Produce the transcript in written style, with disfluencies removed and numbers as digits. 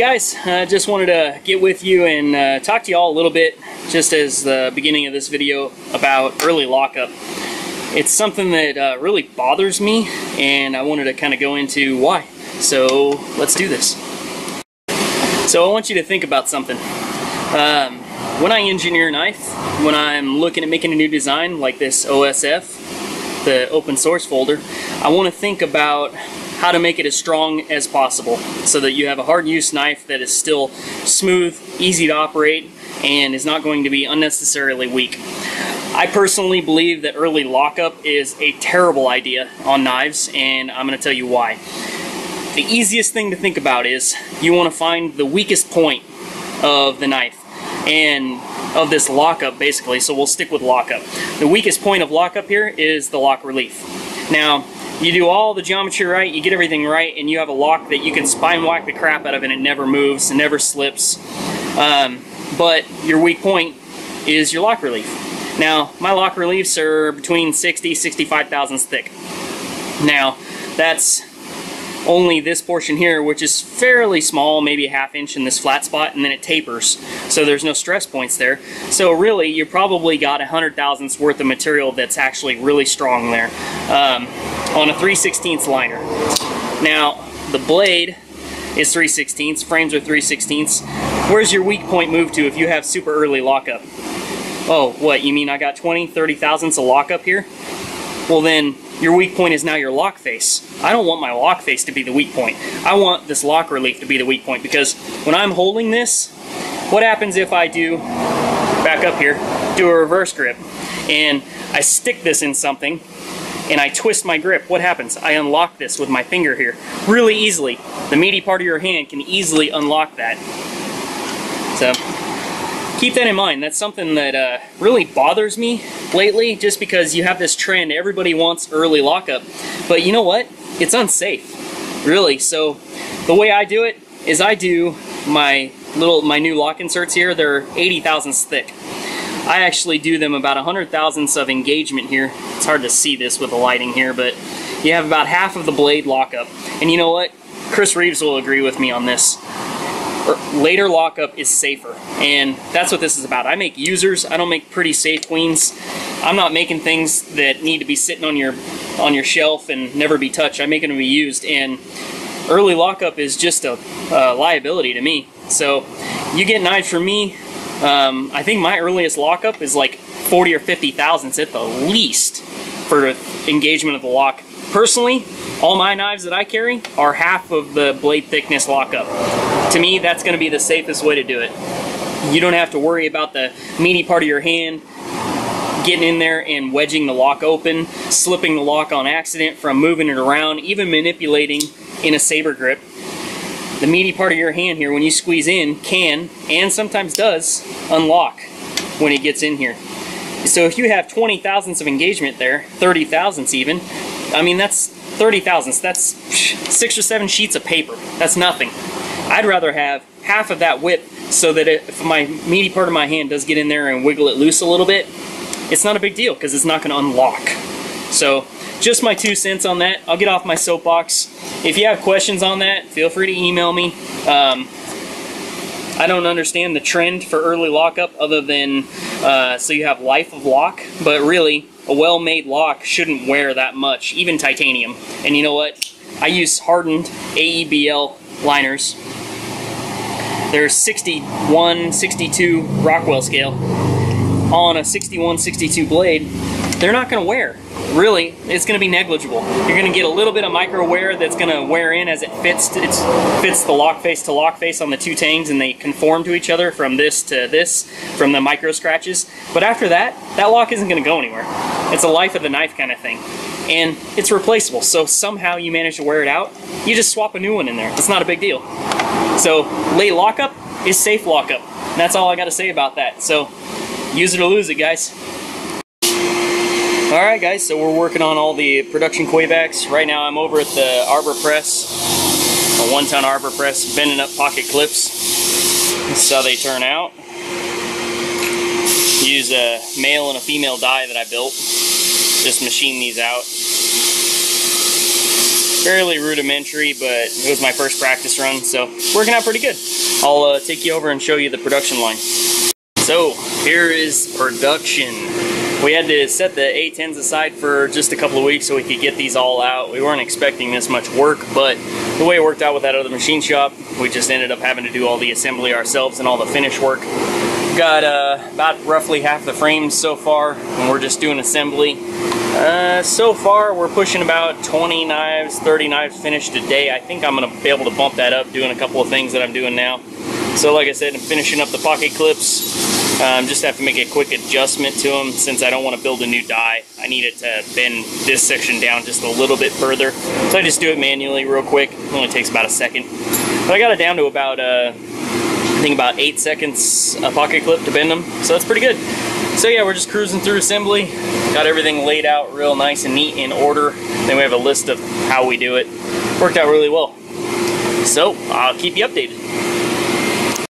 guys, just wanted to get with you and talk to you all a little bit, just as the beginning of this video, about early lockup. It's something that really bothers me, and I wanted to kind of go into why. So let's do this. So I want you to think about something. When I engineer a knife, when I'm looking at making a new design like this OSF, the open source folder, I want to think about how to make it as strong as possible so that you have a hard use knife that is still smooth, easy to operate, and is not going to be unnecessarily weak. I personally believe that early lockup is a terrible idea on knives, and I'm going to tell you why. The easiest thing to think about is you want to find the weakest point of the knife and of this lockup, basically, so we'll stick with lockup. The weakest point of lockup here is the lock relief. Now, you do all the geometry right, you get everything right, and you have a lock that you can spine whack the crap out of, and it never moves, it never slips. But your weak point is your lock relief. Now, my lock reliefs are between 65 thousandths thick. Now, that's only this portion here, which is fairly small, maybe a ½ inch in this flat spot, and then it tapers, so there's no stress points there. So really, you probably got 100 thousandths worth of material that's actually really strong there on a 3/16 liner. Now, the blade is 3/16, frames are 3/16. Where's your weak point move to if you have super early lockup? Oh, what, you mean I got 20, 30 thousandths of lockup here? Well then, your weak point is now your lock face. I don't want my lock face to be the weak point. I want this lock relief to be the weak point, because when I'm holding this, what happens if I do, back up here, do a reverse grip, and I stick this in something, and I twist my grip? What happens? I unlock this with my finger here really easily. The meaty part of your hand can easily unlock that. So keep that in mind. That's something that really bothers me lately, just because you have this trend, everybody wants early lockup, but you know what? It's unsafe, really. So the way I do it is I do my new lock inserts here, they're 80 thousandths thick. I actually do them about 100 thousandths of engagement here. It's hard to see this with the lighting here, but you have about half of the blade lockup. And you know what? Chris Reeves will agree with me on this. Later lockup is safer, and that's what this is about. I make users, I don't make pretty safe queens. I'm not making things that need to be sitting on your shelf and never be touched. I make them to be used, and early lockup is just a liability to me. So you get knives from me, I think my earliest lockup is like 40 or 50 thousandths at the least for engagement of the lock. Personally, all my knives that I carry are half of the blade thickness lockup. To me, that's going to be the safest way to do it. You don't have to worry about the meaty part of your hand getting in there and wedging the lock open, slipping the lock on accident from moving it around, even manipulating in a saber grip. The meaty part of your hand here, when you squeeze in, can, and sometimes does, unlock when it gets in here. So if you have 20 thousandths of engagement there, 30 thousandths even, I mean, that's 30 thousandths, that's 6 or 7 sheets of paper. That's nothing. I'd rather have half of that width, so that if my meaty part of my hand does get in there and wiggle it loose a little bit, it's not a big deal, because it's not going to unlock. So just my 2 cents on that. I'll get off my soapbox. If you have questions on that, feel free to email me. I don't understand the trend for early lockup, other than so you have life of lock, but really a well-made lock shouldn't wear that much, even titanium. And you know what? I use hardened AEBL liners. They're 61, 62 Rockwell scale on a 61, 62 blade. They're not going to wear. Really, it's going to be negligible. You're going to get a little bit of micro wear that's going to wear in as it fits the lock face to lock face on the two tangs, and they conform to each other from this to this, from the micro scratches. But after that, that lock isn't going to go anywhere. It's a life of the knife kind of thing. And it's replaceable, so somehow you manage to wear it out, you just swap a new one in there. It's not a big deal. So late lockup is safe lockup. And that's all I got to say about that. So use it or lose it, guys. Alright guys, so we're working on all the production Hobacks. Right now I'm over at the arbor press, a 1-ton arbor press, bending up pocket clips. This is how they turn out. Use a male and a female die that I built. Just machine these out. Fairly rudimentary, but it was my first practice run, so working out pretty good. I'll take you over and show you the production line. So here is production. We had to set the A10s aside for just a couple of weeks so we could get these all out. We weren't expecting this much work, but the way it worked out with that other machine shop, we just ended up having to do all the assembly ourselves and all the finish work. Got about roughly half the frames so far, and we're just doing assembly. So far we're pushing about 20 knives, 30 knives finished a day. I think I'm going to be able to bump that up doing a couple of things that I'm doing now. So like I said, I'm finishing up the pocket clips. Just have to make a quick adjustment to them since I don't want to build a new die. I need it to bend this section down just a little bit further. So I just do it manually real quick. It only takes about a second. But I got it down to about, I think about 8 seconds a pocket clip to bend them. So that's pretty good. So yeah, we're just cruising through assembly. Got everything laid out real nice and neat in order. Then we have a list of how we do it. Worked out really well. So I'll keep you updated.